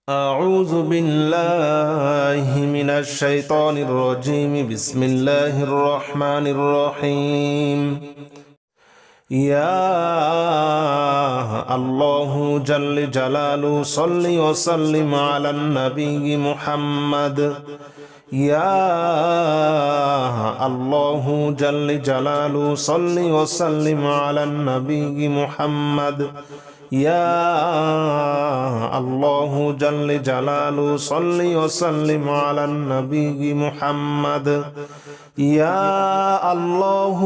أعوذ بالله من الشيطان الرجيم. بسم الله الرحمن الرحيم. يا الله جل جلاله صل وسلم على النبي محمد. يا الله جل جلاله صل وسلم على النبي محمد. يا الله جل جلاله صل وسلم على النبي محمد. يا الله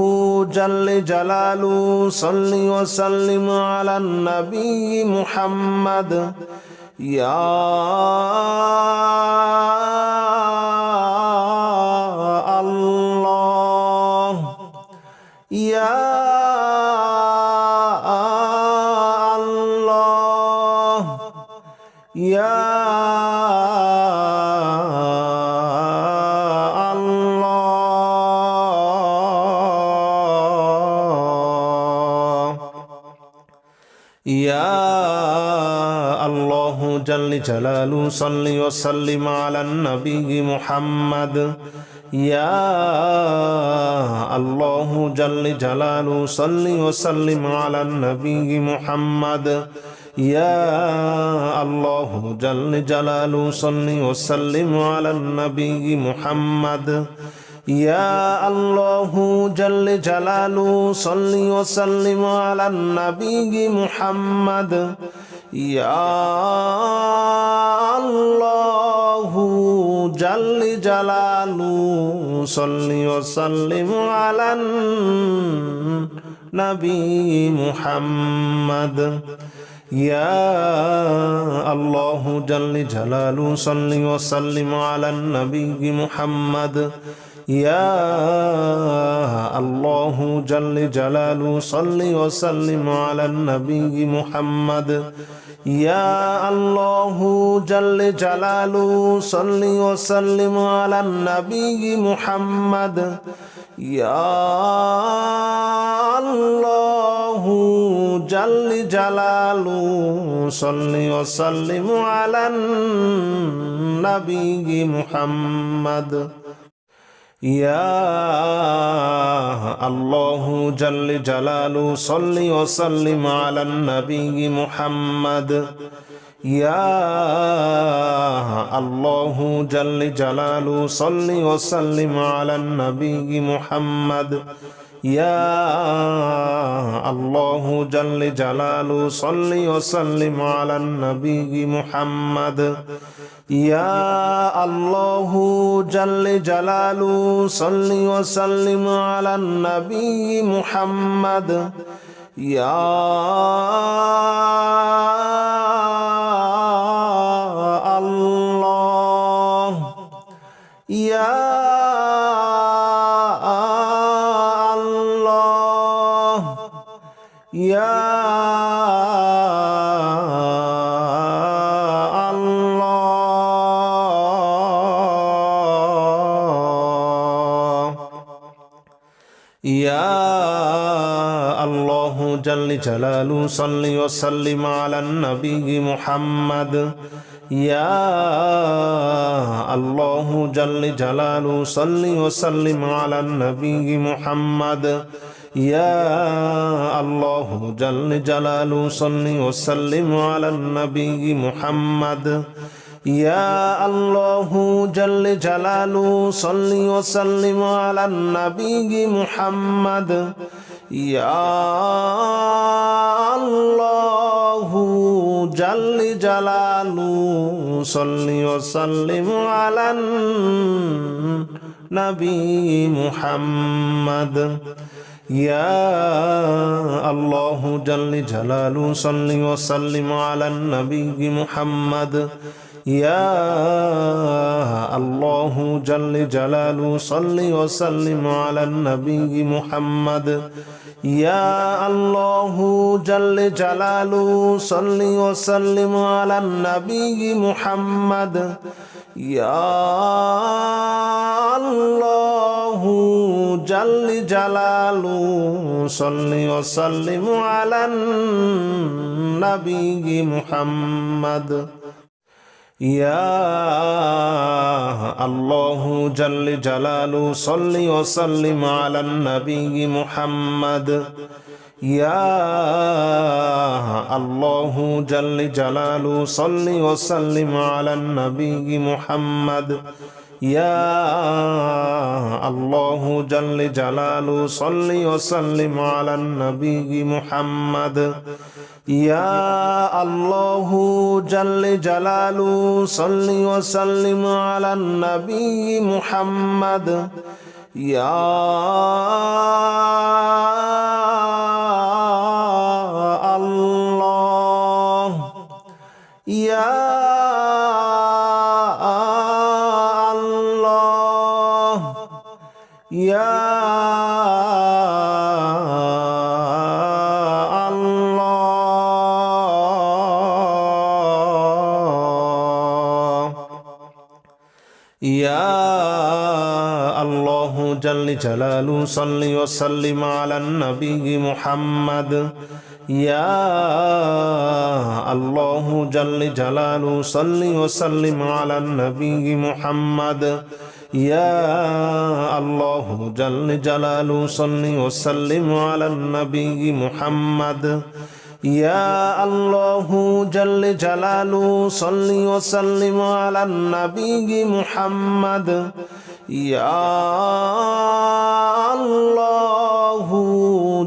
جل جلاله صل وسلم على النبي محمد. يا الله يا يا الله يا الله جل جلاله صل وسلم على النبي محمد. يا الله جل جلاله صل وسلم على النبي محمد. يا الله جل جلاله صل وسلم على النبي محمد. يا الله جل جلاله صل وسلم على النبي محمد. يا الله جل جلاله صل وسلم على النبي محمد. يا الله جل جلاله صل وسلم على النبي محمد. يا الله جل جلاله صل وسلم على النبي محمد. يا الله جل جلاله صل وسلم على النبي محمد. يا الله جل جلاله صل وسلم على النبي محمد. يا الله جل جلاله صل وسلم على النبي محمد. يا الله جل جلاله صل وسلم على النبي محمد. يا الله جل جلاله صل وسلم على النبي محمد. يا الله جل جلاله صل وسلم على النبي محمد. يا الله يا يا الله يا الله جل جلاله صل وسلم على النبي محمد. يا الله جل جلاله صل وسلم على النبي محمد. يا الله جل جلاله صل وسلم على النبي محمد. يا الله جل جلاله صل وسلم على النبي محمد. يا الله جل جلاله صل وسلم على النبي محمد. يا الله جل جلاله صل وسلم على النبي محمد. يا الله جل جلاله صل وسلم على النبي محمد. يا الله جل جلاله صل وسلم على النبي محمد. يا الله جل جلاله صل وسلم على النبي محمد. يا الله جل جلاله صل وسلم على النبي محمد يا الله جل جلاله صل وسلم على النبي محمد يا الله جل جلاله صل وسلم على النبي محمد يا الله جل جلاله صل وسلم على النبي محمد يا الله يا الله يا يا الله جل جلاله صل وسلم على النبي محمد يا الله جل جلاله صل وسلم على النبي محمد يا الله جل جلاله صل وسلم على النبي محمد يا الله جل جلاله صل وسلم على النبي محمد يا الله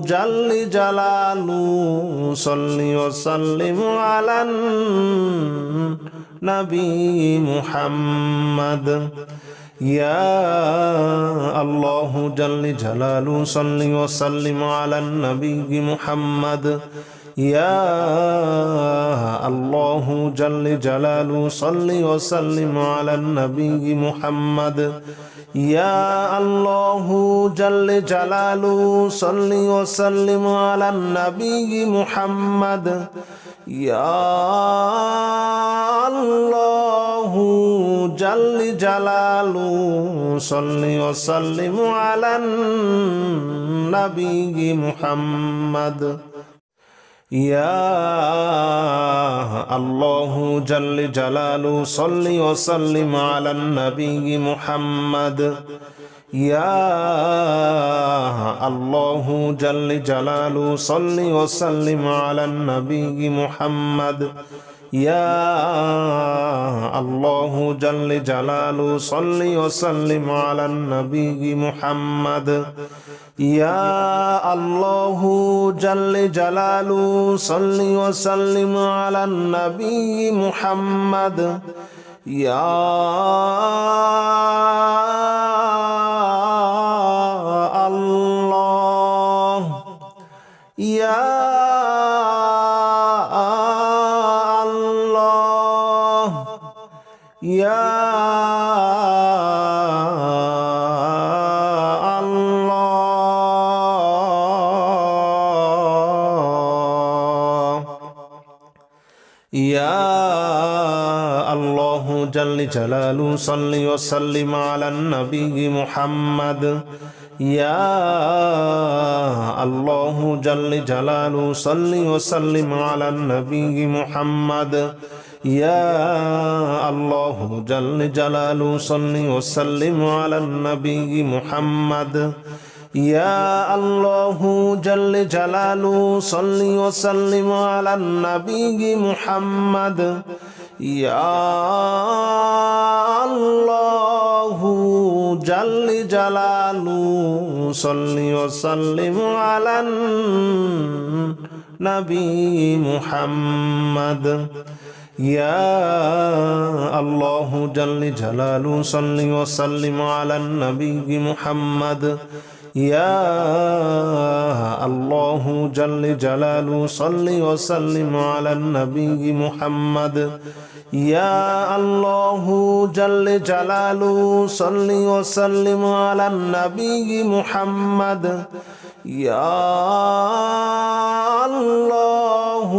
جل جلاله صل وسلم على النبي محمد يا الله جل جلاله صل وسلم على النبي محمد يا الله جل جلاله صل وسلم على النبي محمد يا الله جل جلاله صل وسلم على النبي محمد يا الله جل جلاله صل وسلم على النبي محمد يا الله جل جلاله صل وسلم على النبي محمد يا الله جل جلاله صل وسلم على النبي محمد يا الله جل جلاله صل وسلم على النبي محمد يا الله جل جلاله صل وسلم على النبي محمد يا الله يا الله يا يا الله جل جلاله صل وسلم على النبي محمد يا الله جل جلاله صل وسلم على النبي محمد يا الله جل جلاله صل وسلم على النبي محمد يا الله جل جلاله صل وسلم على النبي محمد يا الله جل جلاله صل وسلم على النبي محمد يا الله جل جلاله صل وسلم على النبي محمد يا الله جل جلاله صل وسلم على النبي محمد يا الله جل جلاله صل وسلم على النبي محمد يا الله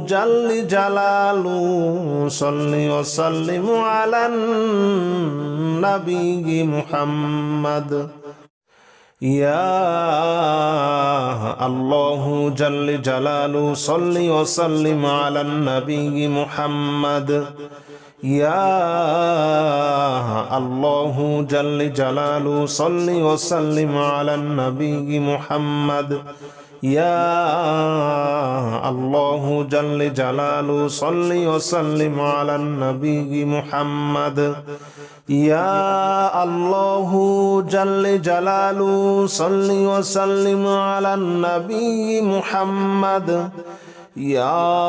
جل جلاله صل وسلم على النبي محمد يا الله جل جلاله صل وسلم على النبي محمد يا الله جل جلاله صل وسلم على النبي محمد يا الله جل جلاله صل وسلم على النبي محمد يا الله جل جلاله صل وسلم على النبي محمد يا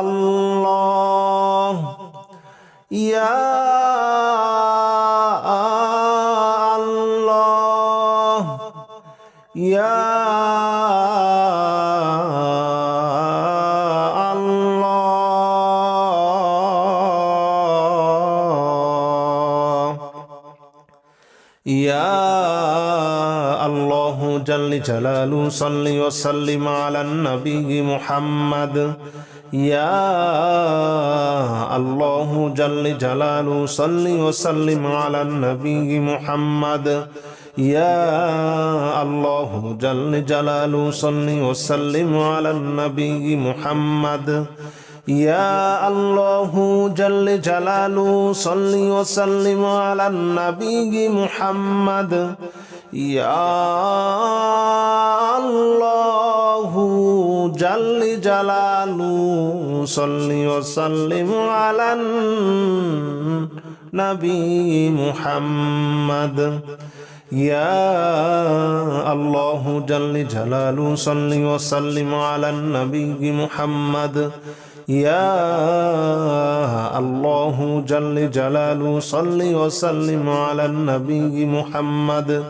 الله يا الله يا يا الله جل جلاله صل وسلم على النبي محمد يا الله جل جلاله صل وسلم على النبي محمد يا الله جل جلاله صل وسلم على النبي محمد يا الله جل جلاله صل وسلم على النبي محمد يا الله جل جلاله صل وسلم على النبي محمد يا الله جل جلاله صل وسلم على النبي محمد يا الله جل جلاله صل وسلم على النبي محمد يا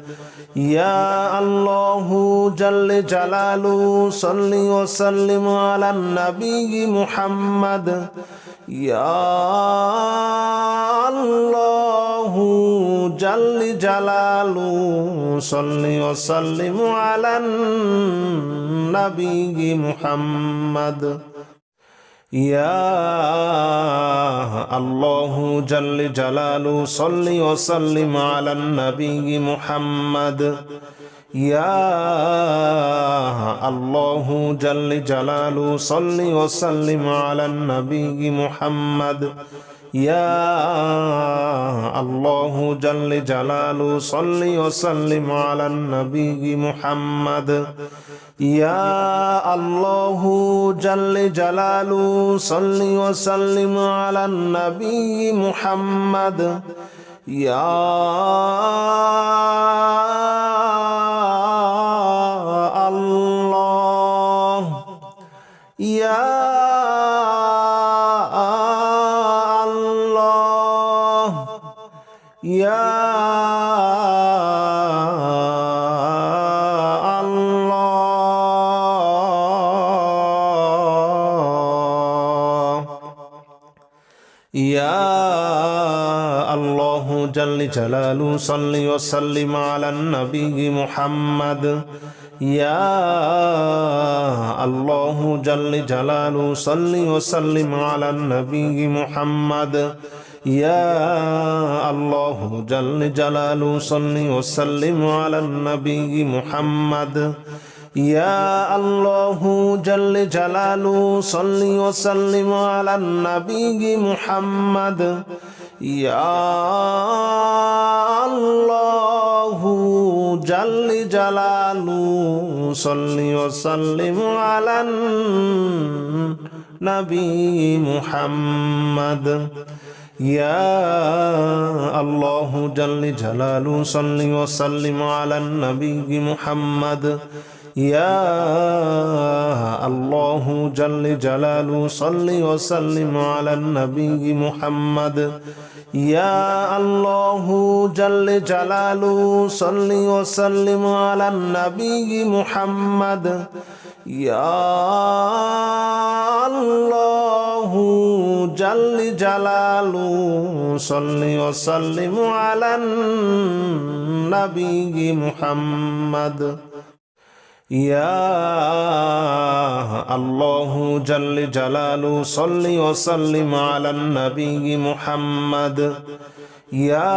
الله جل جلاله صل وسلم على النبي محمد يا الله جل جلاله صل وسلم على النبي محمد يا الله جل جلاله صل وسلم على النبي محمد يا الله جل جلاله صل وسلم على النبي محمد يا الله جل جلاله صل وسلم على النبي محمد يا الله جل جلاله صل وسلم على النبي محمد يا الله يا الله يا يا الله جل جلاله صل وسلم على النبي محمد يا الله جل جلاله صل وسلم على النبي محمد يا الله جل جلاله صل وسلم على النبي محمد يا الله جل جلاله صل وسلم على النبي محمد يا الله جل جلاله صل وسلم على النبي محمد يا الله جل جلاله صل وسلم على النبي محمد يا الله جل جلاله صل وسلم على النبي محمد يا الله جل جلاله صل وسلم على النبي محمد يا الله جل جلاله صل وسلم على النبي محمد يا الله جل جلاله صل وسلم على النبي محمد يا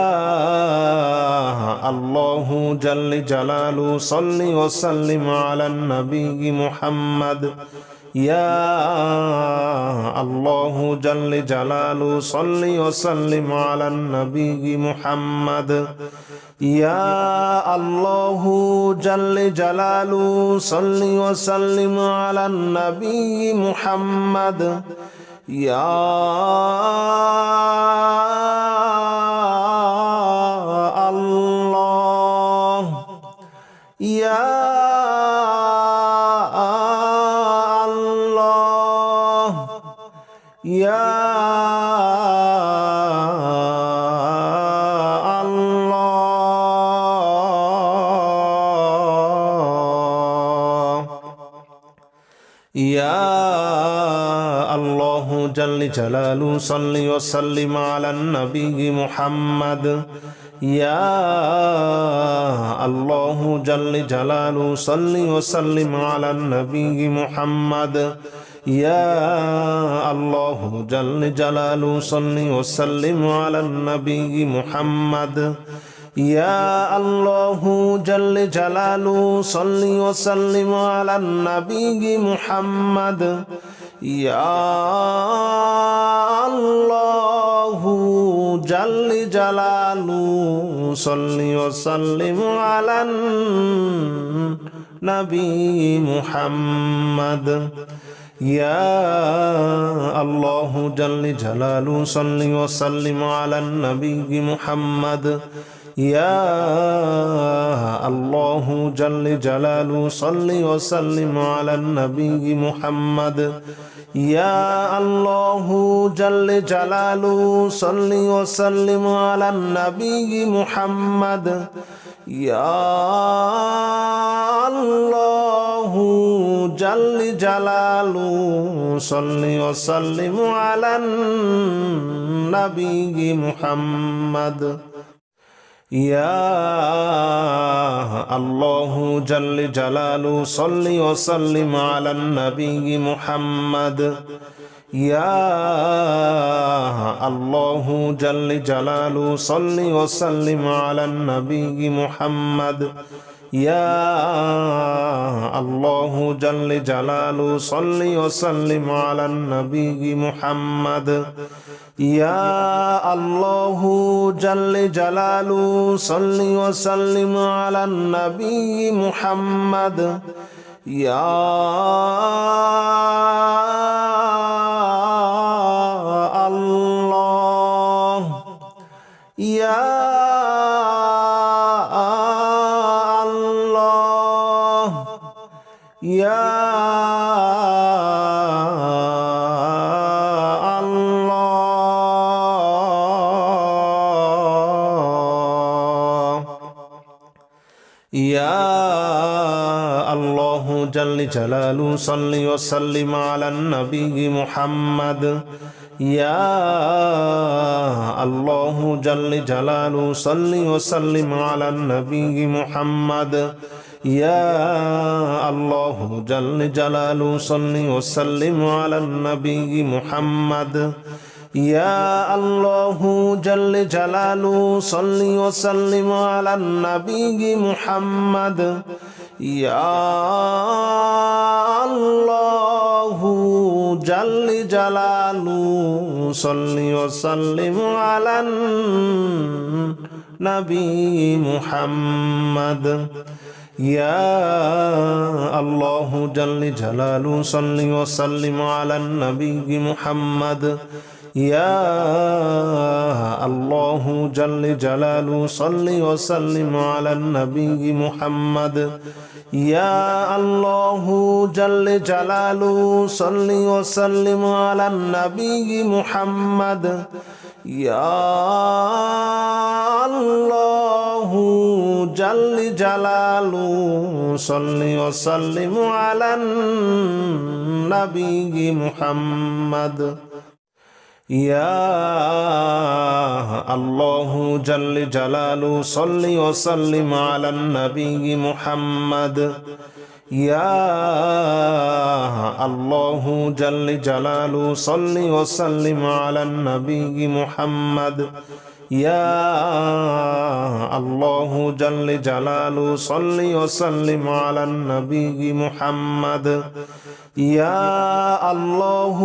الله جل جلاله صل وسلم على النبي محمد يا الله جل جلاله صل وسلم على النبي محمد يا الله جل جلاله صل وسلم على النبي محمد يا الله يا الله يا يا الله جل جلاله صل وسلم على النبي محمد يا الله جل جلاله صل وسلم على النبي محمد يا الله جل جلاله صل وسلم على النبي محمد يا الله جل جلاله صل وسلم على النبي محمد يا الله جل جلاله صل وسلم على النبي محمد يا الله جل جلاله صل وسلم على النبي محمد يا الله جل جلاله صل وسلم على النبي محمد يا الله جل جلاله صل وسلم على النبي محمد يا الله جل جلاله صل وسلم على النبي محمد يا الله جل جلاله صل وسلم على النبي محمد يا الله جل جلاله صل وسلم على النبي محمد يا الله جل جلاله صل وسلم على النبي محمد يا الله جل جلاله صل وسلم على النبي محمد يا الله يا الله يا يا الله جل جلاله صل وسلم على النبي محمد يا الله جل جلاله صل وسلم على النبي محمد يا الله جل جلاله صل وسلم على النبي محمد يا الله جل جلاله صل وسلم على النبي محمد يا الله جل جلاله صل وسلم على النبي محمد يا الله جل جلاله صل وسلم على النبي محمد يا الله جل جلاله صل وسلم على النبي محمد يا الله جل جلاله صل وسلم على النبي محمد يا الله جل جلاله صل وسلم على النبي محمد يا الله جل جلاله صل وسلم على النبي محمد يا الله جل جلاله صل وسلم على النبي محمد يا الله جل جلاله صل وسلم على النبي محمد يا الله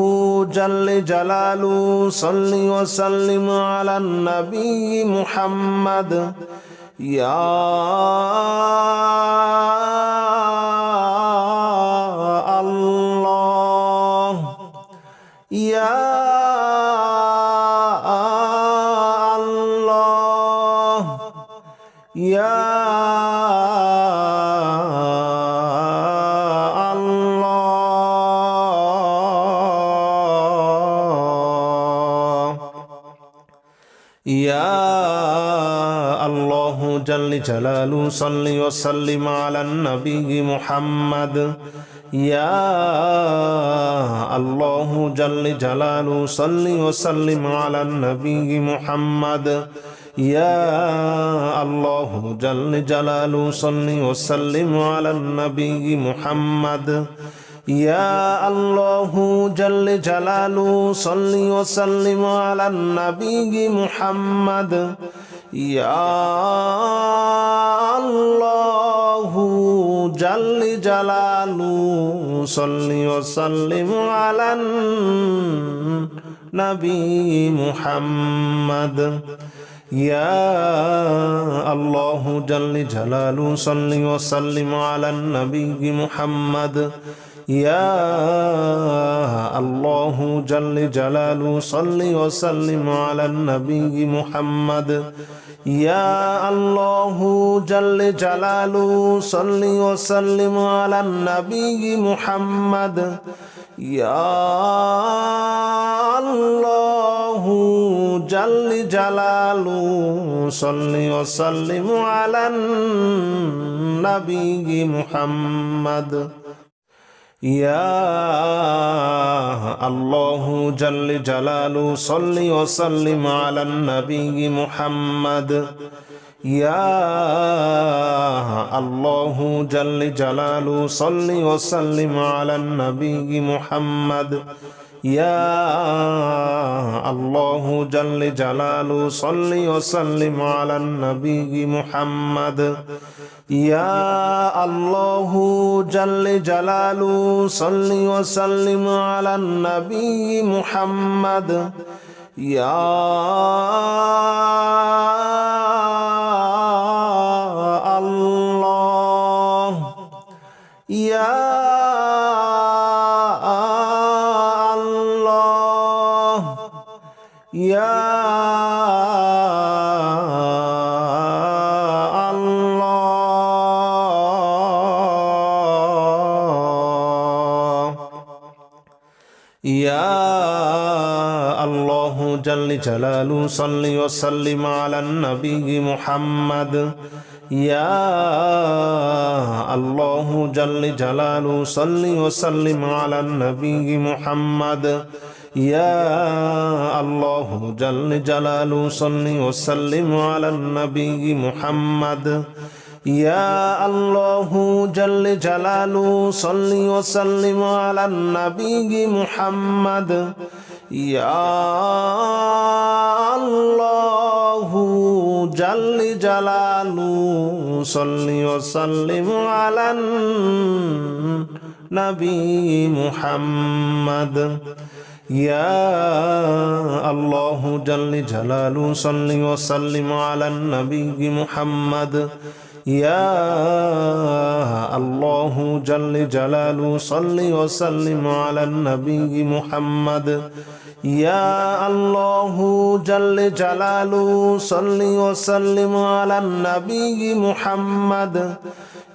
جل جلاله صل وسلم على النبي محمد يا الله يا الله يا يا الله جل جلاله صل وسلم على النبي محمد يا الله جل جلاله صل وسلم على النبي محمد يا الله جل جلاله صل وسلم على النبي محمد يا الله جل جلاله صل وسلم على النبي محمد يا الله جل جلاله صل وسلم على النبي محمد يا الله جل جلاله صل وسلم على النبي محمد يا الله جل جلاله صل وسلم على النبي محمد يا الله جل جلاله صل وسلم على النبي محمد يا الله جل جلاله صل وسلم على النبي محمد يا الله جل جلاله صل وسلم على النبي محمد يا الله جل جلاله صل وسلم على النبي محمد يا الله جل جلاله صل وسلم على النبي محمد يا الله جل جلاله صل وسلم على النبي محمد يا الله يا الله يا يا الله جل جلاله صل وسلم على النبي محمد يا الله جل جلاله صل وسلم على النبي محمد يا الله جل جلاله صل وسلم على النبي محمد يا الله جل جلاله صل وسلم على النبي محمد يا الله جل جلاله صل وسلم على النبي محمد يا الله جل جلاله صل وسلم على النبي محمد يا الله جل جلاله صل وسلم على النبي محمد يا الله جل جلاله صل وسلم على النبي محمد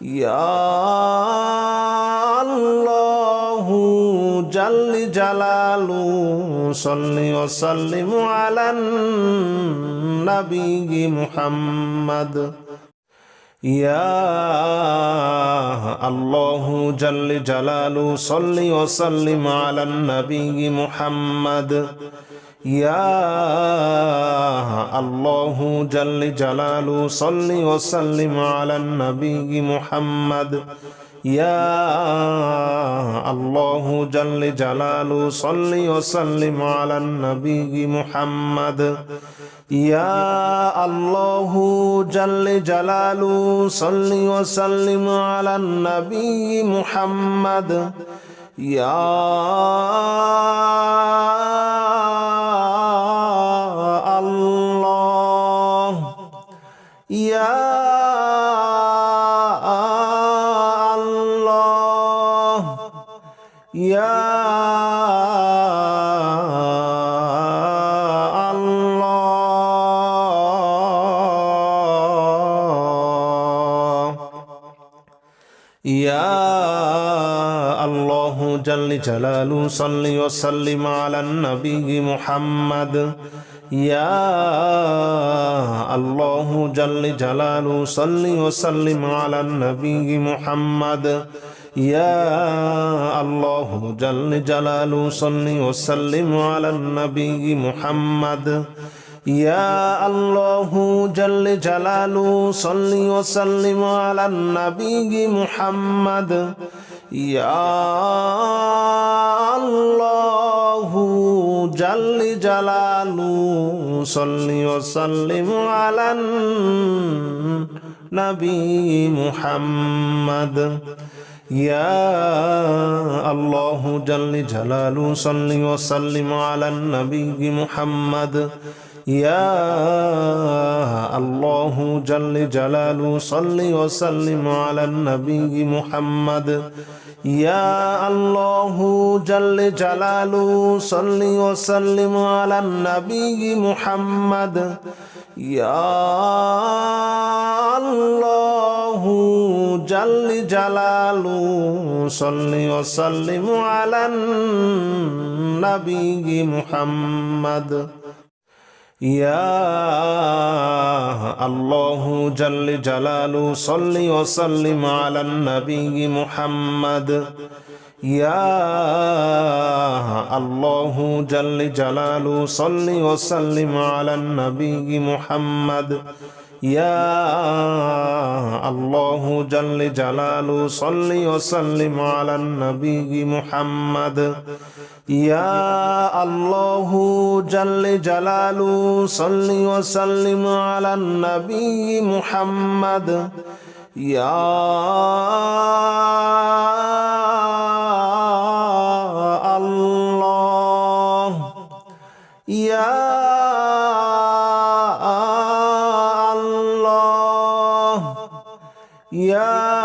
يا الله جل جلاله صل وسلم على النبي محمد يا الله جل جلاله صل وسلم على النبي محمد يا الله جل جلاله صل وسلم على النبي محمد يا الله جل جلاله صل وسلم على النبي محمد يا الله جل جلاله صل وسلم على النبي محمد يا الله يا الله يا يا الله جل جلاله صل وسلم على النبي محمد يا الله جل جلاله صل وسلم على النبي محمد يا الله جل جلاله صل وسلم على النبي محمد يا الله جل جلاله صل وسلم على النبي محمد يا الله جل جلاله صل وسلم على النبي محمد يا الله جل جلاله صل وسلم على النبي محمد يا الله جل جلاله صل وسلم على النبي محمد يا الله جل جلاله صل وسلم على النبي محمد يا الله جل جلاله صل وسلم على النبي محمد يا الله جل جلاله صل وسلم على النبي محمد يا الله جل جلاله صل وسلم على النبي محمد يا الله جل جلاله صل وسلم على النبي محمد يا الله جل جلاله صل وسلم على النبي محمد يا الله يا الله يا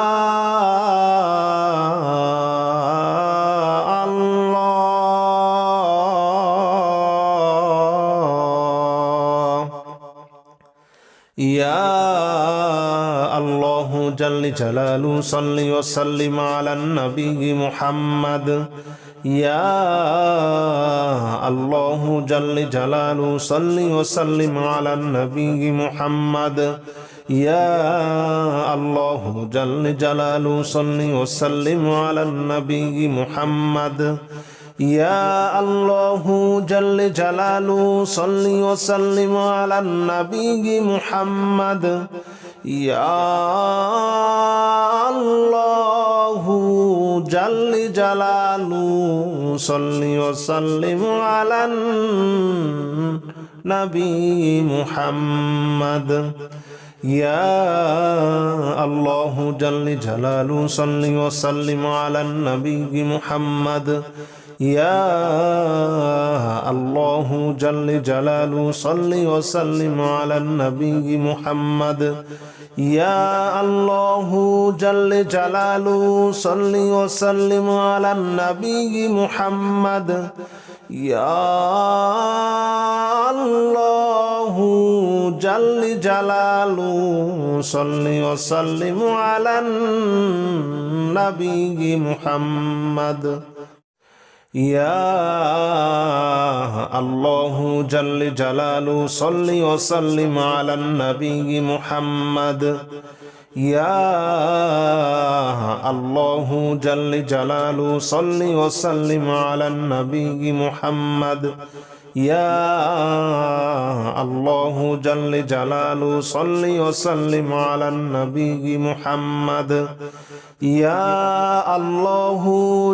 يا الله جل جلاله صل وسلم على النبي محمد يا الله جل جلاله صل وسلم على النبي محمد يا الله جل جلاله صل وسلم على النبي محمد يا الله جل جلاله صل وسلم على النبي محمد يا الله جل جلاله صل وسلم على النبي محمد يا الله جل جلاله صل وسلم على النبي محمد يا الله جل جلاله صل وسلم على النبي محمد يا الله جل جلاله صل وسلم على النبي محمد يا الله جل جلاله صل وسلم على النبي محمد يا الله جل جلاله صل وسلم على النبي محمد يا الله جل جلاله صل وسلم على النبي محمد يا الله جل جلاله صل وسلم على النبي محمد يا الله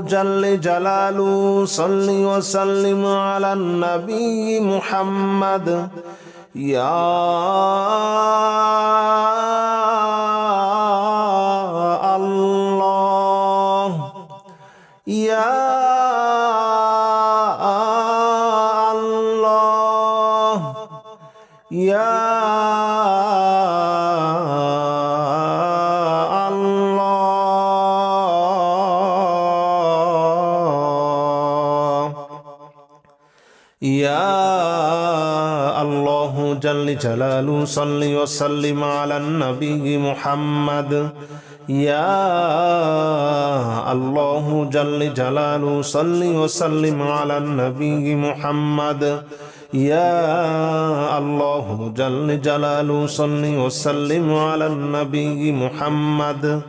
جل جلاله صل وسلم على النبي محمد يا الله يا الله يا يا الله جل جلاله صل وسلم على النبي محمد يا الله جل جلاله صل وسلم على النبي محمد يا الله جل جلاله صل وسلم على النبي محمد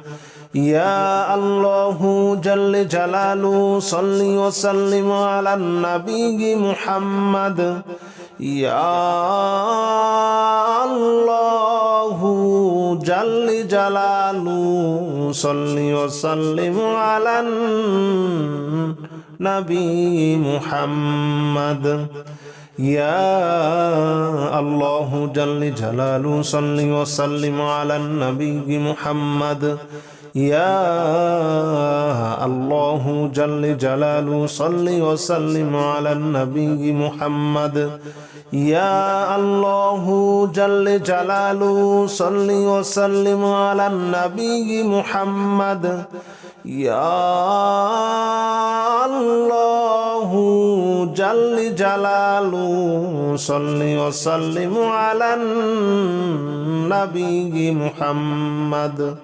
يا الله جل جلاله صل وسلم على النبي محمد يا الله جل جلاله صل وسلم على النبي محمد يا الله جل جلاله صل وسلم على النبي محمد يا الله جل جلاله صل وسلم على النبي محمد يا الله جل جلاله صل وسلم على النبي محمد يا الله جل جلاله صل وسلم على النبي محمد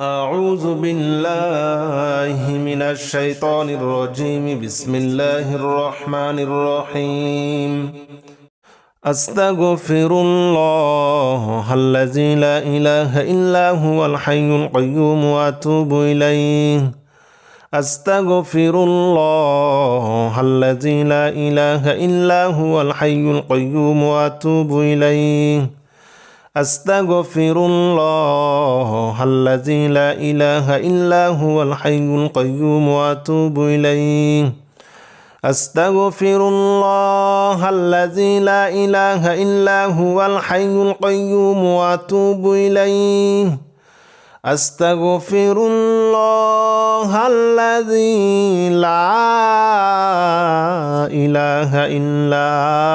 أعوذ بالله من الشيطان الرجيم بسم الله الرحمن الرحيم أستغفر الله الذي لا إله إلا هو الحي القيوم وأتوب إليه أستغفر الله الذي لا إله إلا هو الحي القيوم وأتوب إليه أستغفر الله الذي لا إله إلا هو الحي القيوم وأتوب إليه أستغفر الله الذي لا إله إلا هو الحي القيوم وأتوب إليه أستغفر الله الذي لا إله إلا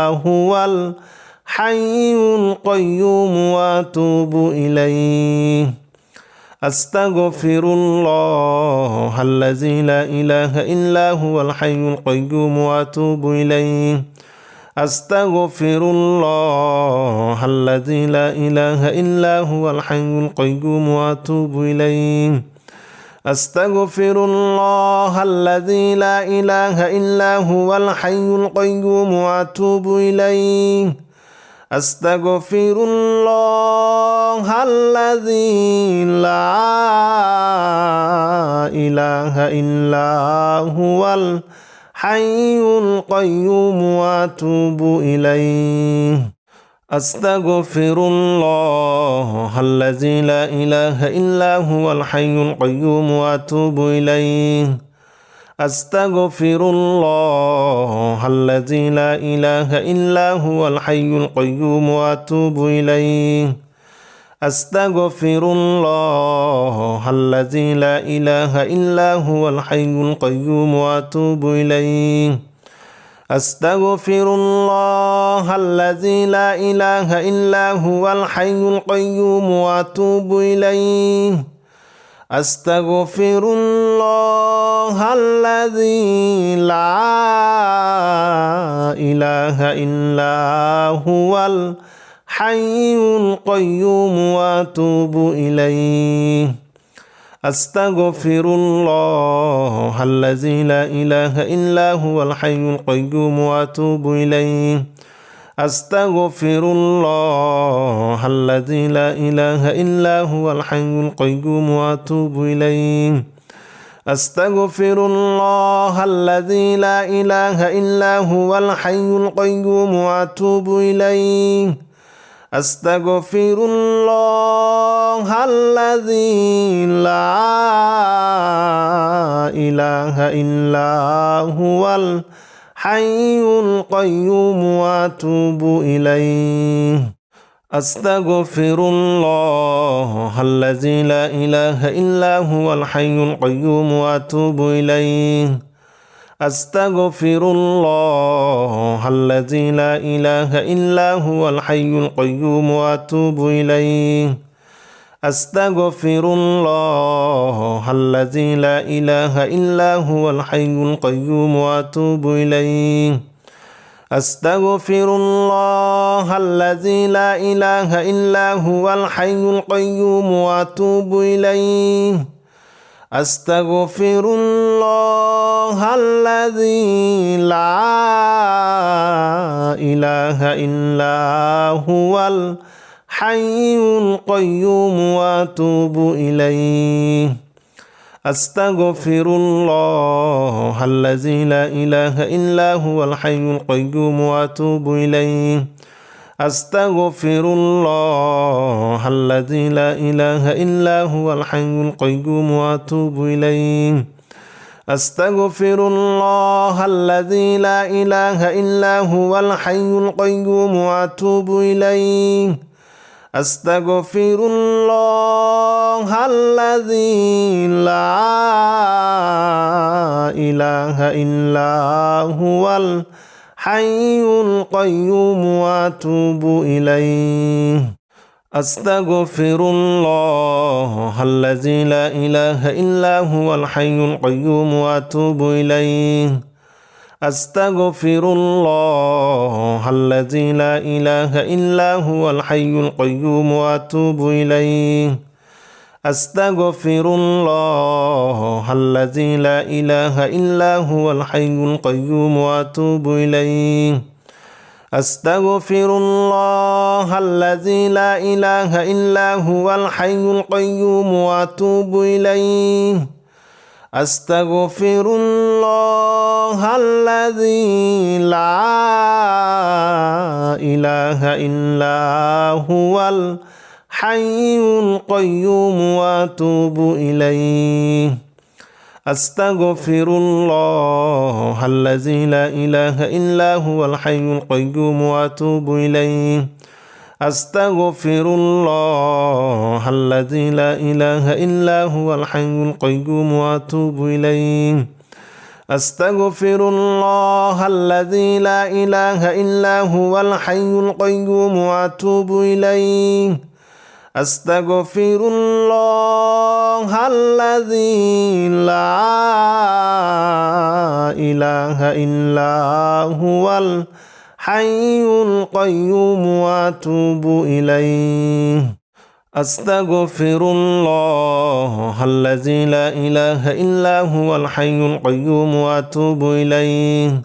هو الحي القيوم وأتوب إليه أستغفر الله الذي لا إله إلا هو الحي القيوم وأتوب إليه أستغفر الله الذي لا إله إلا هو الحي القيوم وأتوب إليه أستغفر الله الذي لا إله إلا هو الحي القيوم وأتوب إليه أستغفر الله الذي لا إله إلا هو الحي القيوم وأتوب إليه أستغفر الله الذي لا إله إلا هو الحي القيوم وأتوب إليه أستغفر الله الذي لا إله إلا هو الحي القيوم وأتوب إليه أستغفر الله الذي لا إله إلا هو الحي القيوم وأتوب إليه أستغفر الله الذي لا إله إلا هو الحي القيوم وأتوب إليه أستغفر الله الذي لا إله إلا هو الحي القيوم وأتوب إليه أستغفر الله الذي لا إله إلا هو الحي القيوم وأتوب إليه أستغفر الله الذي لا إله إلا هو الحي القيوم وأتوب إليه أستغفر الله الذي لا إله إلا هو الحي القيوم وأتوب إليه أستغفر الله الذي لا إله إلا هو الحي القيوم وأتوب إليه أستغفر الله الذي لا إله إلا هو الحي القيوم وأتوب إليه أستغفر الله الذي لا إله إلا هو الحي القيوم وأتوب إليه أستغفر الله الذي لا إله إلا هو الحي القيوم وأتوب إليه أستغفر الله الذي لا إله إلا هو الحي القيوم وأتوب إليه أستغفر الله الذي لا إله إلا هو الحي القيوم وأتوب إليه أستغفر الله الذي لا إله إلا هو الحي القيوم وأتوب إليه أستغفر الله الذي لا إله إلا هو الحي القيوم وأتوب إليه أستغفر الله الذي لا إله إلا هو الحي القيوم وأتوب إليه أستغفر الله الذي لا إله إلا هو الحي القيوم وأتوب إليه أستغفر الله الذي لا إله إلا هو الحي القيوم وأتوب إليه أستغفر الله الذي لا إله إلا هو الحي القيوم وأتوب إليه أستغفر الله الذي لا إله إلا هو الحي القيوم وأتوب إليه أستغفر الله الذي لا إله إلا هو الحي القيوم وأتوب إليه أستغفر الله الذي لا إله إلا هو الحي القيوم وأتوب إليه أستغفر الله الذي لا إله إلا هو الحي القيوم وأتوب إليه أستغفر الله الذي لا إله إلا هو الحي القيوم وأتوب إليه أستغفر الله الذي لا إله إلا هو الحي القيوم وأتوب إليه أستغفر الله الذي لا إله إلا هو الحي القيوم وأتوب إليه أستغفر الله الذي لا إله إلا هو الحي القيوم وأتوب إليه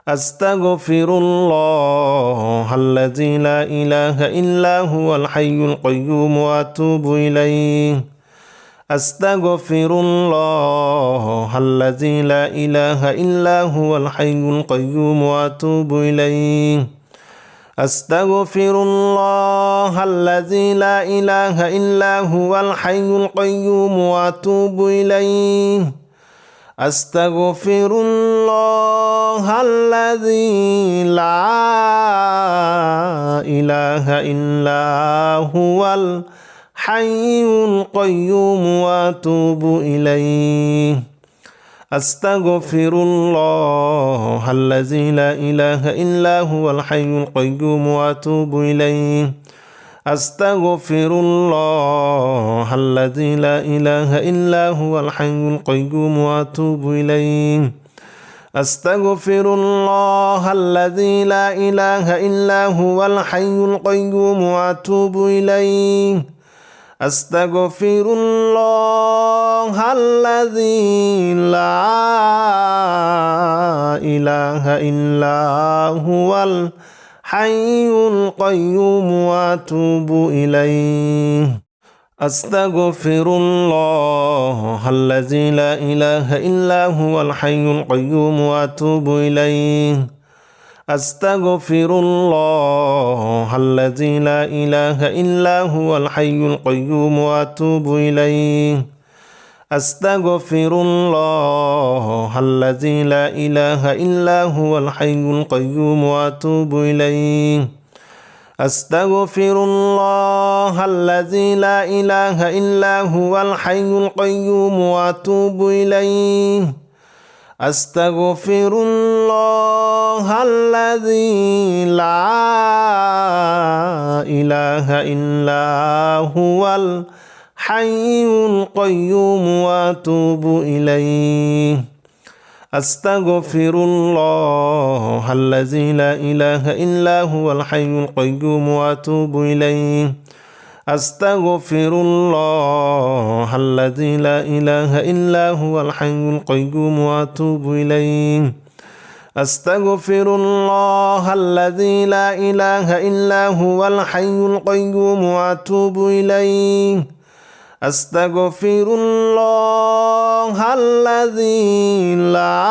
أستغفر الله الذي لا إله إلا هو الحي القيوم وأتوب إليه أستغفر الله الذي لا إله إلا هو الحي القيوم وأتوب إليه أستغفر الله الذي لا إله إلا هو الحي القيوم وأتوب إليه أستغفر الله الذي لا إله إلا هو الحي القيوم وأتوب إليه أستغفر الله الذي لا إله إلا هو الحي القيوم وأتوب إليه أستغفر الله الذي لا إله إلا هو الحي القيوم وأتوب إليه أستغفر الله الذي لا إله إلا هو الحي القيوم وأتوب إليه أستغفر الله الذي لا إله إلا هو الحي القيوم وأتوب إليه أستغفر الله الذي لا إله إلا هو الحي القيوم وأتوب إليه أستغفر الله الذي لا إله إلا هو الحي القيوم وأتوب إليه أستغفر الله الذي لا إله إلا هو الحي القيوم وأتوب إليه أستغفر الله الذي لا إله إلا هو الحي القيوم وأتوب إليه أستغفر الله الذي لا إله إلا هو الحي القيوم وأتوب إليه أستغفر الله الذي لا إله إلا هو الحي القيوم وأتوب إليه أستغفر الله الذي لا إله إلا هو الحي القيوم وأتوب إليه أستغفر الله الذي لا إله إلا هو الحي القيوم وأتوب إليه أستغفر الله الذي لا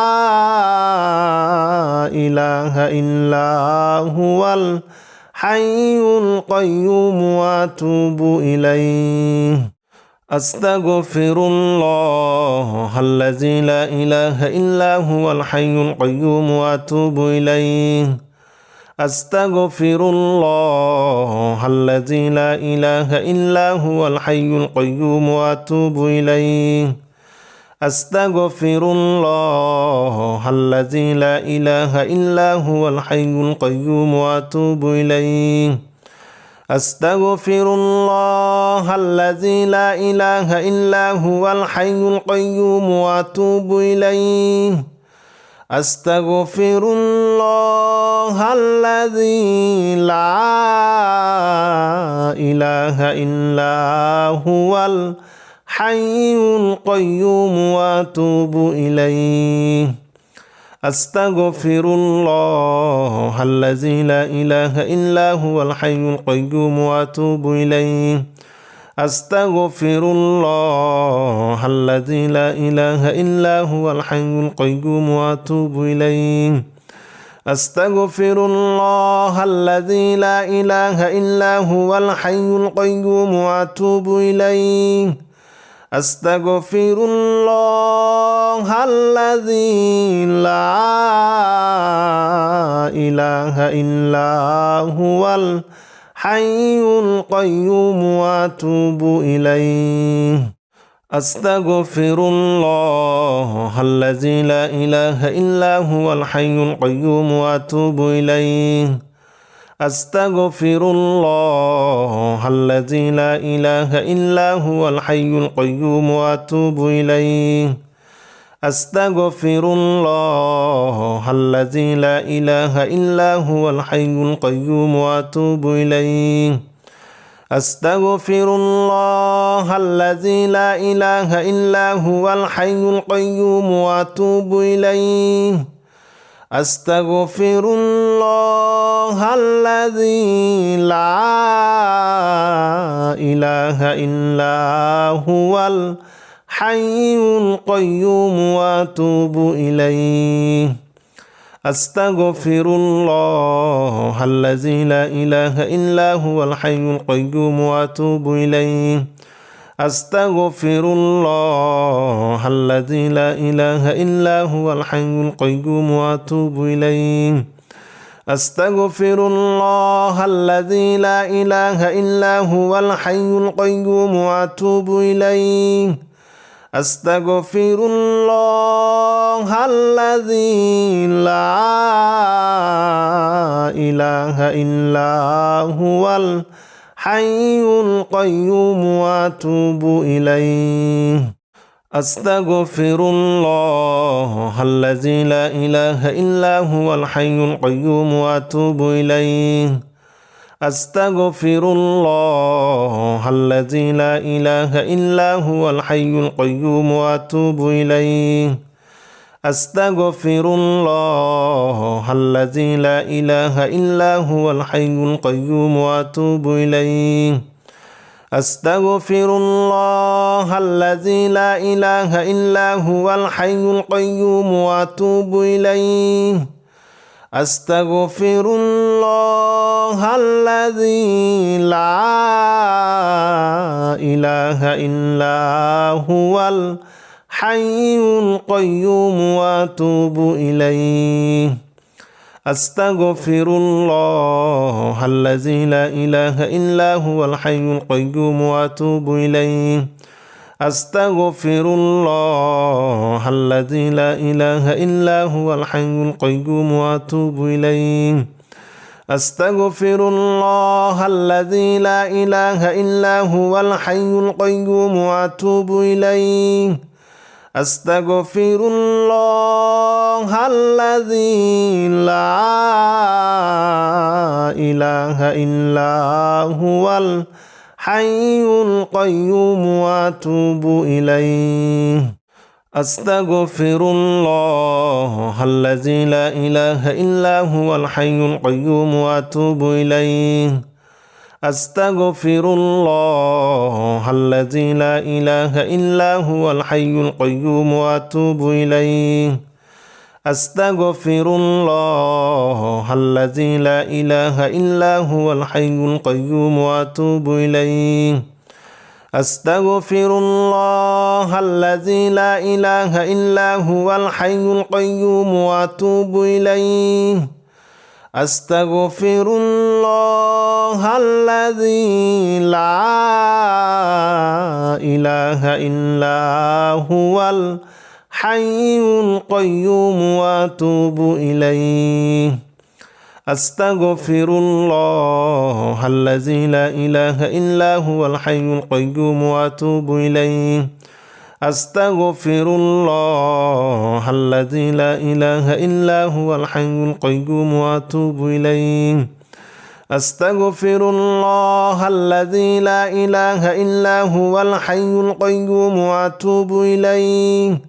إله إلا هو الحي القيوم وأتوب إليه أستغفر الله الذي لا إله إلا هو الحي القيوم وأتوب إليه أستغفر الله الذي لا إله إلا هو الحي القيوم وأتوب إليه أستغفر الله الذي لا إله إلا هو الحي القيوم وأتوب إليه أستغفر الله الذي لا إله إلا هو الحي القيوم وأتوب إليه أستغفر الله الذي لا إله إلا هو الحي القيوم وأتوب إليه أستغفر الله الذي لا إله إلا هو الحي القيوم وأتوب إليه أستغفر الله الذي لا إله إلا هو الحي القيوم وأتوب إليه أستغفر الله الذي لا إله إلا هو الحي القيوم وأتوب إليه أستغفر الله الذي لا إله إلا هو الحي القيوم وأتوب إليه أستغفر الله الذي لا إله إلا هو الحي القيوم وأتوب إليه أستغفر الله الذي لا إله إلا هو الحي القيوم وأتوب إليه أستغفر الله الذي لا إله إلا هو الحي القيوم وأتوب إليه أستغفر الله الذي لا إله إلا هو الحي القيوم وأتوب إليه أستغفر الله الذي لا إله إلا هو الحي القيوم وأتوب إليه أستغفر الله الذي لا إله إلا هو الحي القيوم وأتوب إليه أستغفر الله الذي لا إله إلا هو الحي القيوم وأتوب إليه أستغفر الله الذي لا إله إلا هو الحي القيوم وأتوب إليه أستغفر الله الذي لا إله إلا هو الحي القيوم وأتوب إليه أستغفر الله الذي لا إله إلا هو الحي القيوم وأتوب إليه أستغفر الله الذي لا إله إلا هو الحي القيوم وأتوب إليه أستغفر الله الذي لا إله إلا هو الحي القيوم وأتوب إليه أستغفر الله الذي لا إله إلا هو الحي القيوم وأتوب إليه أستغفر الله الذي لا إله إلا هو الحي القيوم وأتوب إليه أستغفر الله الذي لا إله إلا هو الحي القيوم وأتوب إليه أستغفر الله الذي لا إله إلا هو الحي القيوم وأتوب إليه أستغفر الله الذي لا إله إلا هو الحي القيوم وأتوب إليه أستغفر الله الذي لا إله إلا هو الحي القيوم وأتوب إليه أستغفر الله الذي لا إله إلا هو الحي القيوم وأتوب إليه أستغفر الله الذي لا إله إلا هو الحي القيوم وأتوب إليه أستغفر الله الذي لا إله إلا هو الحي القيوم وأتوب إليه أستغفر الله الذي لا إله إلا هو الحي القيوم وأتوب إليه أستغفر الله الذي لا إله إلا هو الحي القيوم وأتوب إليه أستغفر الله الذي لا إله إلا هو الحي القيوم وأتوب إليه أستغفر الله الذي لا إله إلا هو الحي القيوم وأتوب إليه أستغفر الله الذي لا إله إلا هو الحي القيوم وأتوب إليه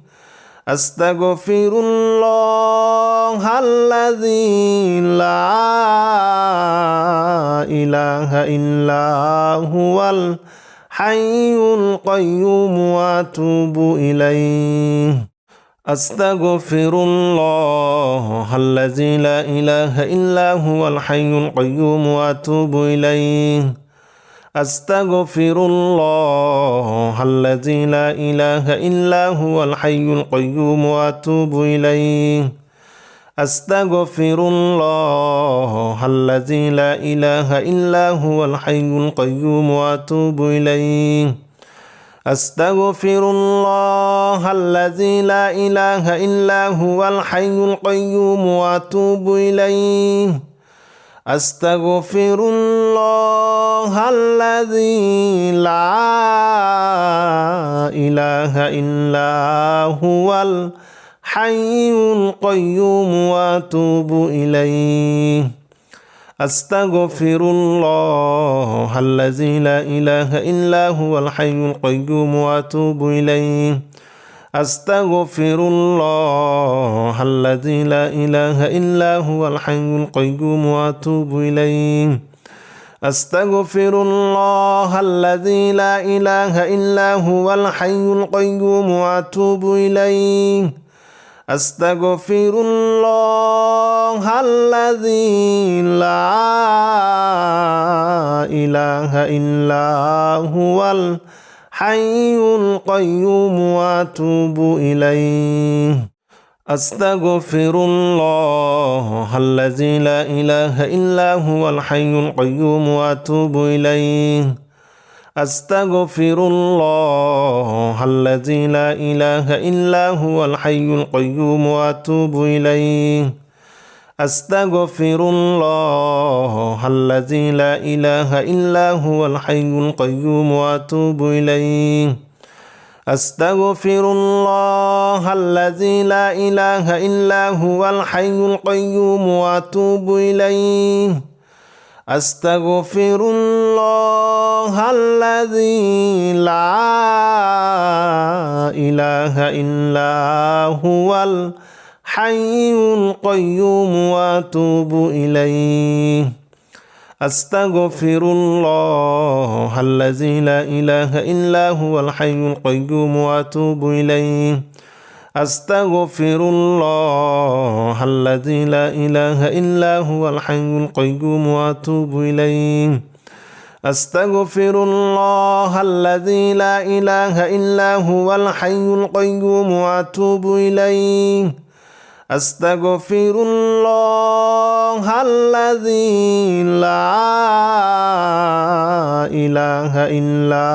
أستغفر الله الذي لا إله إلا هو الحي القيوم وأتوب إليه أستغفر الله الذي لا إله إلا هو الحي القيوم وأتوب إليه أستغفر الله الذي لا إله إلا هو الحي القيوم وأتوب إليه أستغفر الله الذي لا إله إلا هو الحي القيوم وأتوب إليه أستغفر الله الذي لا إله إلا هو الحي القيوم وأتوب إليه أستغفر الله الذي لا إله إلا هو الحي القيوم وأتوب إليه أستغفر الله الذي لا إله إلا هو الحي القيوم وأتوب إليه أستغفر الله الذي لا إله إلا هو الحي القيوم وأتوب إليه أستغفر الله الذي لا إله إلا هو الحي القيوم وأتوب إليه أستغفر الله الذي لا إله إلا هو الحي القيوم وأتوب إليه أستغفر الله الذي لا إله إلا هو الحي القيوم وأتوب إليه أستغفر الله الذي لا إله إلا هو الحي القيوم وأتوب إليه أستغفر الله الذي لا إله إلا هو الحي القيوم وأتوب إليه أستغفر الله الذي لا إله إلا هو الحي القيوم وأتوب إليه أستغفر الله الذي لا إله إلا هو الحي القيوم وأتوب إليه أستغفر الله الذي لا إله إلا هو الحي القيوم وأتوب إليه أستغفر الله الذي لا إله إلا هو الحي القيوم وأتوب إليه أستغفر الله الذي لا إله إلا هو الحي القيوم وأتوب إليه أستغفر الله الذي لا إله إلا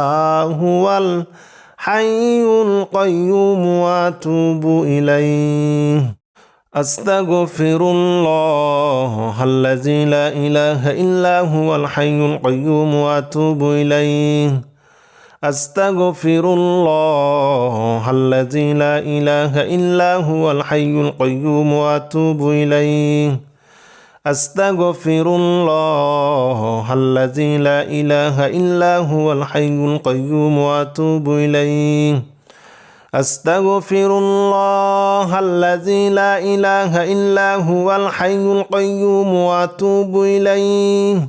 هو الحي القيوم وأتوب إليه أستغفر الله الذي لا إله إلا هو الحي القيوم وأتوب إليه أستغفر الله الذي لا إله إلا هو الحي القيوم وأتوب إليه أستغفر الله الذي لا إله إلا هو الحي القيوم وأتوب إليه أستغفر الله الذي لا إله إلا هو الحي القيوم وأتوب إليه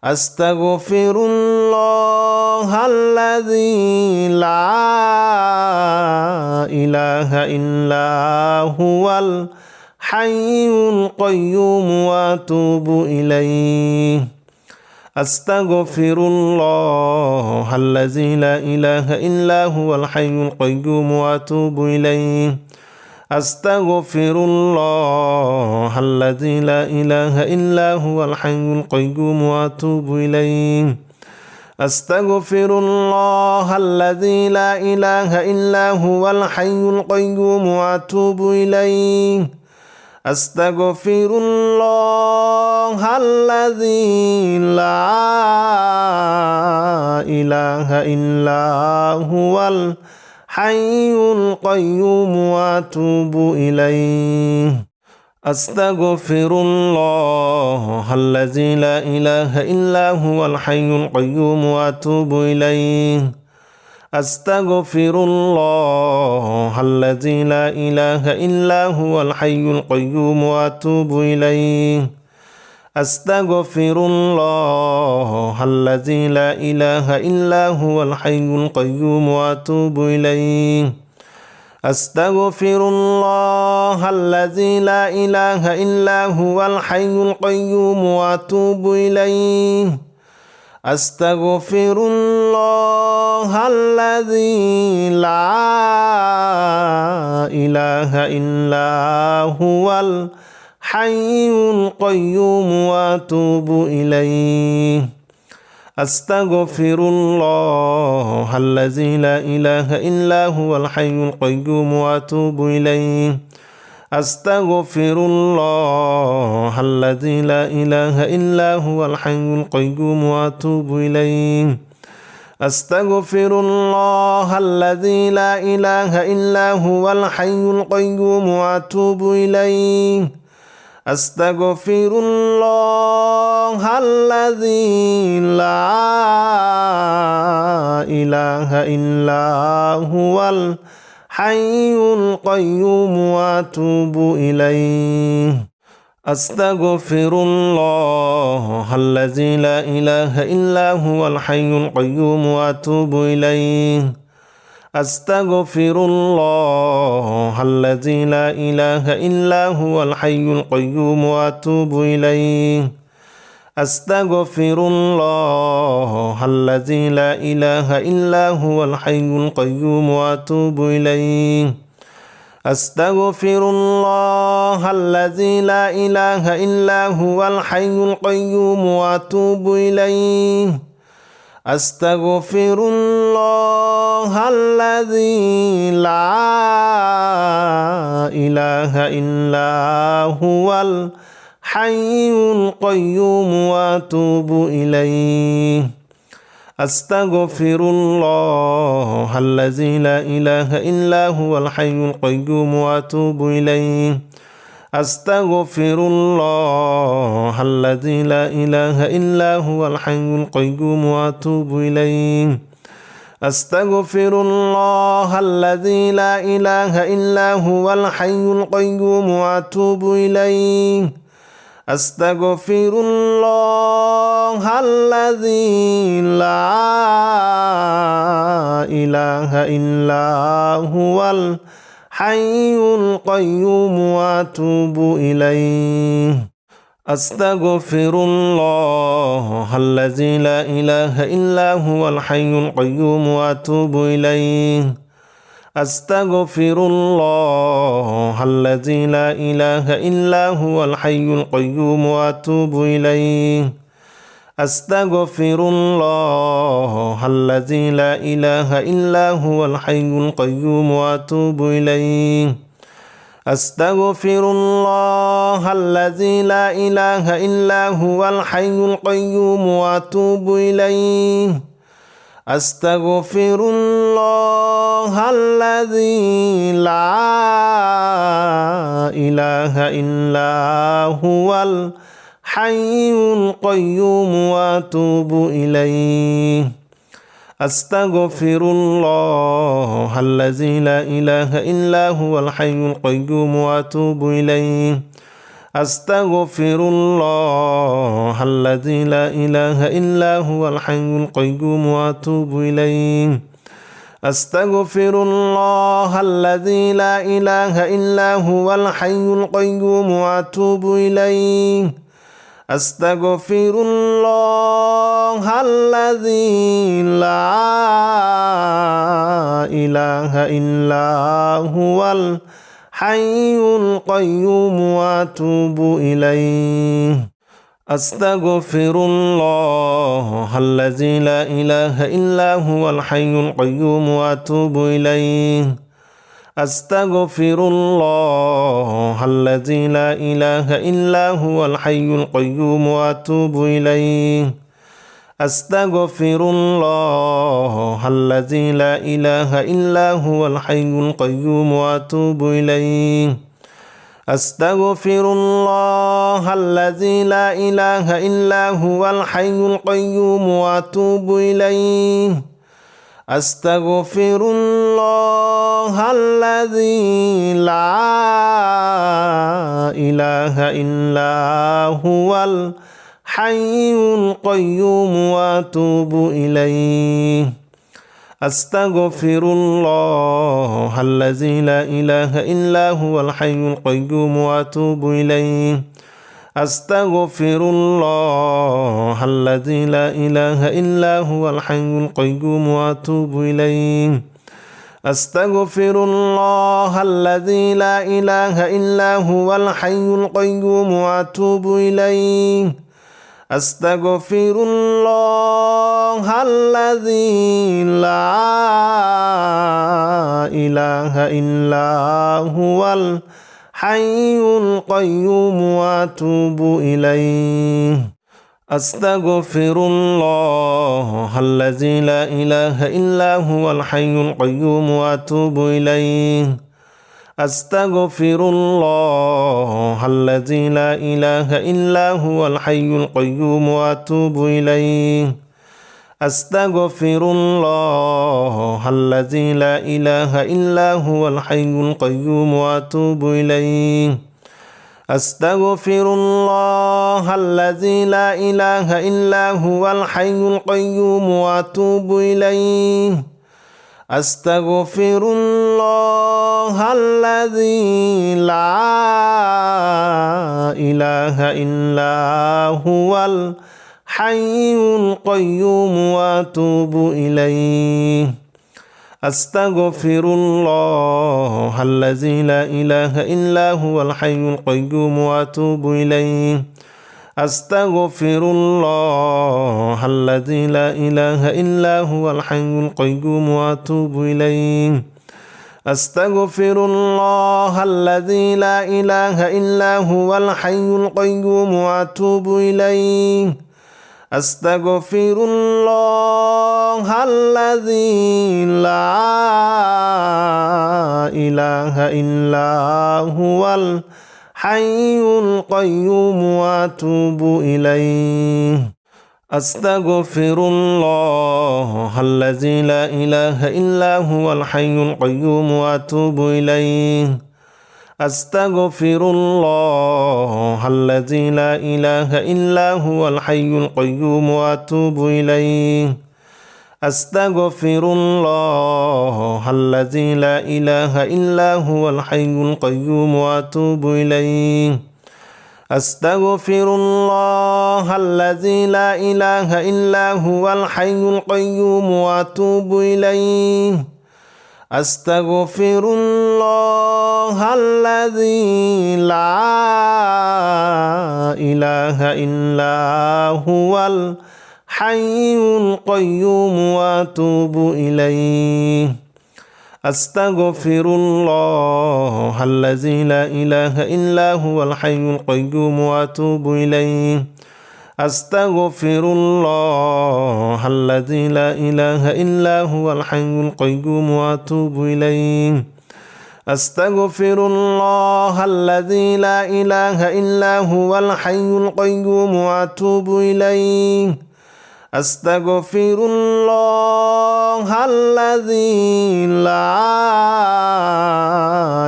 أستغفر الله الذي لا إله إلا هو الحي القيوم وأتوب إليه أستغفر الله الذي لا إله إلا هو الحي القيوم وأتوب إليه أستغفر الله الذي لا إله إلا هو الحي القيوم وأتوب إليه أستغفر الله الذي لا إله إلا هو الحي القيوم وأتوب إليه أستغفر الله الذي لا إله إلا هو الحي القيوم وأتوب إليه أستغفر الله الذي لا إله إلا هو الحي القيوم وأتوب إليه أستغفر الله الذي لا إله إلا هو الحي القيوم وأتوب إليه أستغفر الله الذي لا إله إلا هو الحي القيوم وأتوب إليه أستغفر الله الذي لا إله إلا هو الحي القيوم وأتوب إليه أستغفر الله الذي لا إله إلا هو الحي القيوم وأتوب إليه أستغفر الله الذي لا إله إلا هو الحي القيوم وأتوب إليه أستغفر الله الذي لا إله إلا هو الحي القيوم وأتوب إليه أستغفر الله الذي لا إله إلا هو الحي القيوم وأتوب إليه أستغفر الله الذي لا إله إلا هو الحي القيوم وأتوب إليه أستغفر الله الذي لا إله إلا هو الحي القيوم وأتوب إليه أستغفر الله الذي لا إله إلا هو الحي القيوم وأتوب إليه أستغفر الله الذي لا إله إلا هو الحي القيوم وأتوب إليه أستغفر الله الذي لا إله إلا هو الحي القيوم وأتوب إليه أستغفر الله الذي لا إله إلا هو الحي القيوم وأتوب إليه أستغفر الله الذي لا إله إلا هو الحي القيوم وأتوب إليه أستغفر الله الذي لا إله إلا هو الحي القيوم وأتوب إليه أستغفر الله الذي لا إله إلا هو الحي القيوم وأتوب إليه أستغفر الله الذي لا إله إلا هو الحي القيوم وأتوب إليه أستغفر الله الذي لا إله إلا هو الحي القيوم وأتوب إليه أستغفر الله الذي لا إله إلا هو الحي القيوم وأتوب إليه أستغفر الله الذي لا إله إلا هو الحي القيوم وأتوب إليه أستغفر الله الذي لا إله إلا هو الحي القيوم وأتوب إليه أستغفر الله الذي لا إله إلا هو الحي القيوم وأتوب إليه أستغفر الله الذي لا إله إلا هو الحي القيوم وأتوب إليه أستغفر الله الذي لا إله إلا هو الحي القيوم وأتوب إليه أستغفر الله الذي لا إله إلا هو الحي القيوم وأتوب إليه أستغفر الله الذي لا إله إلا هو الحي القيوم وأتوب إليه أستغفر الله الذي لا إله إلا هو الحي القيوم وأتوب إليه أستغفر الله الذي لا إله إلا هو الحي القيوم وأتوب إليه أستغفر الله الذي لا إله إلا هو الحي القيوم وأتوب إليه أستغفر الله الذي لا إله إلا هو الحي القيوم وأتوب إليه أستغفر الله الذي لا إله إلا هو الحي القيوم وأتوب إليه أستغفر الله الذي لا إله إلا هو الحي القيوم وأتوب إليه أستغفر الله الذي لا إله إلا هو الحي القيوم وأتوب إليه أستغفر الله الذي لا إله إلا هو الحي القيوم وأتوب إليه أستغفر الله الذي لا إله إلا هو الحي القيوم وأتوب إليه أستغفر الله الذي لا إله إلا هو الحي القيوم وأتوب إليه أستغفر الله الذي لا إله إلا هو الحي القيوم وأتوب إليه أستغفر الله الذي لا إله إلا هو الحي القيوم وأتوب إليه أستغفر الله الذي لا إله إلا هو الحي القيوم وأتوب إليه أستغفر الله الذي لا إله إلا هو الحي القيوم وأتوب إليه أستغفر الله الذي لا إله إلا هو الحي القيوم وأتوب إليه أستغفر الله الذي لا إله إلا هو الحي القيوم وأتوب إليه أستغفر الله الذي لا إله إلا هو الحي القيوم وأتوب إليه أستغفر الله الذي لا إله إلا هو الحي القيوم وأتوب إليه أستغفر الله الذي لا إله إلا هو الحي القيوم وأتوب إليه أستغفر الله الذي لا إله إلا هو الحي القيوم وأتوب إليه أستغفر الله الذي لا إله إلا هو الحي القيوم وأتوب إليه أستغفر الله الذي لا إله إلا هو الحي القيوم وأتوب إليه أستغفر الله الذي لا إله إلا هو الحي القيوم وأتوب إليه أستغفر الله الذي لا إله إلا هو الحي القيوم وأتوب إليه أستغفر الله الذي لا إله إلا هو الحي القيوم وأتوب إليه أستغفر الله الذي لا إله إلا هو الحي القيوم وأتوب إليه أستغفر الله الذي لا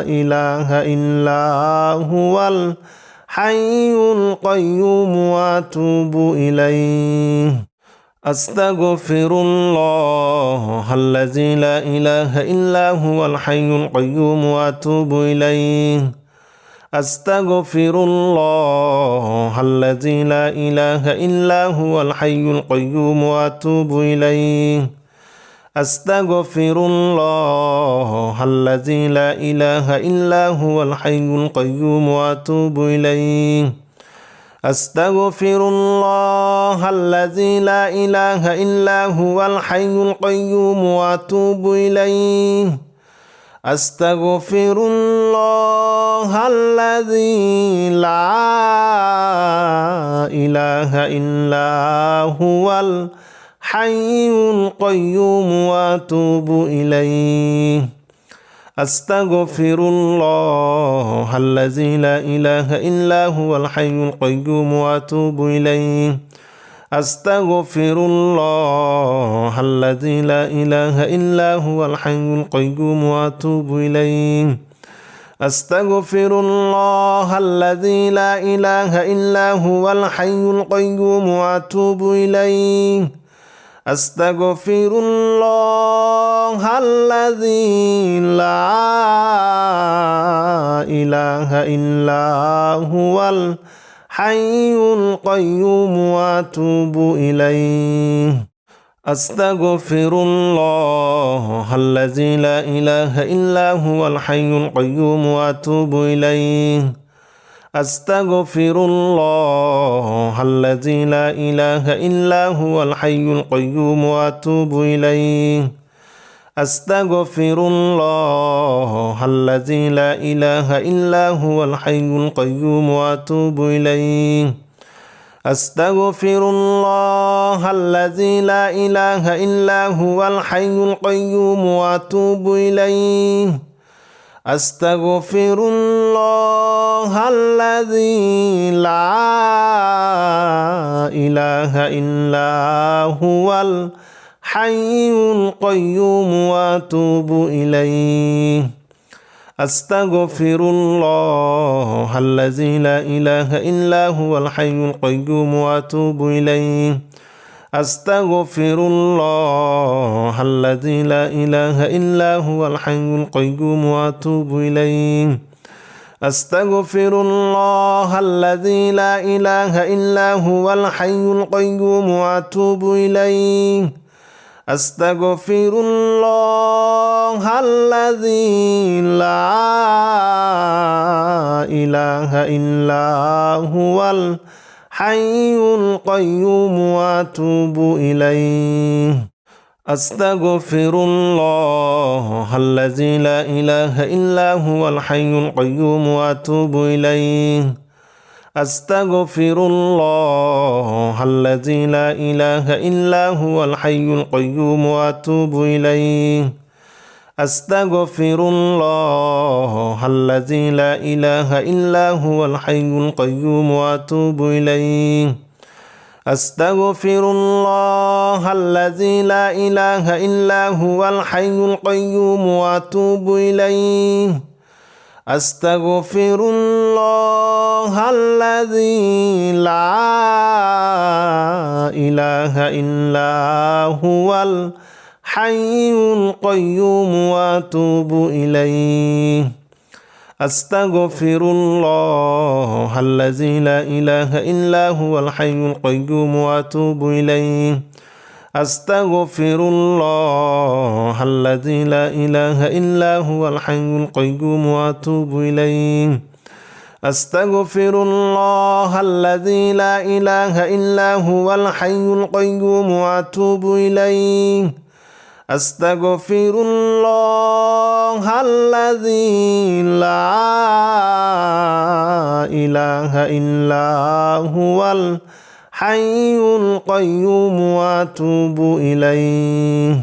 إله إلا هو الحي القيوم وأتوب إليه أستغفر الله الذي لا إله إلا هو الحي القيوم وأتوب إليه أستغفر الله الذي لا إله إلا هو الحي القيوم وأتوب إليه أستغفر الله الذي لا إله إلا هو الحي القيوم وأتوب إليه أستغفر الله الذي لا إله إلا هو الحي القيوم وأتوب إليه أستغفر الله الذي لا إله إلا هو الحي القيوم وأتوب إليه أستغفر الله الذي لا إله إلا هو الحي القيوم وأتوب إليه أستغفر الله الذي لا إله إلا هو الحي القيوم وأتوب إليه أستغفر الله الذي لا إله إلا هو الحي القيوم وأتوب إليه أستغفر الله الذي لا إله إلا هو الحي القيوم وأتوب إليه أستغفر الله الذي لا إله إلا هو الحي القيوم وأتوب إليه أستغفر الله الذي لا إله إلا هو الحي القيوم وأتوب إليه أستغفر الله الذي لا إله إلا هو الحي القيوم وأتوب إليه أستغفر الله الذي لا إله إلا هو الحي القيوم وأتوب إليه أستغفر الله الذي لا إله إلا هو الحي القيوم وأتوب إليه أستغفر الله الذي لا إله إلا هو الحي القيوم وأتوب إليه أستغفر الله الذي لا إله إلا هو الحي القيوم وأتوب إليه أستغفر الله الذي لا إله إلا هو الحي القيوم وأتوب إليه أستغفر الله الذي لا إله إلا هو الحي القيوم وأتوب إليه أستغفر الله الذي لا إله إلا هو الحي القيوم وأتوب إليه أستغفر الله الذي لا إله إلا هو الحي القيوم وأتوب إليه أستغفر الله الذي لا إله إلا هو الحي القيوم وأتوب إليه أستغفر الله الذي لا إله إلا هو الحي القيوم وأتوب إليه أستغفر الله الذي لا إله إلا هو الحي القيوم وأتوب إليه أستغفر الله الذي لا إله إلا هو الحي القيوم وأتوب إليه أستغفر الله الذي لا إله إلا هو الحي القيوم وأتوب إليه أستغفر الله الذي لا إله إلا هو الحي القيوم وأتوب إليه أستغفر الله الذي لا إله إلا هو الحي القيوم وأتوب إليه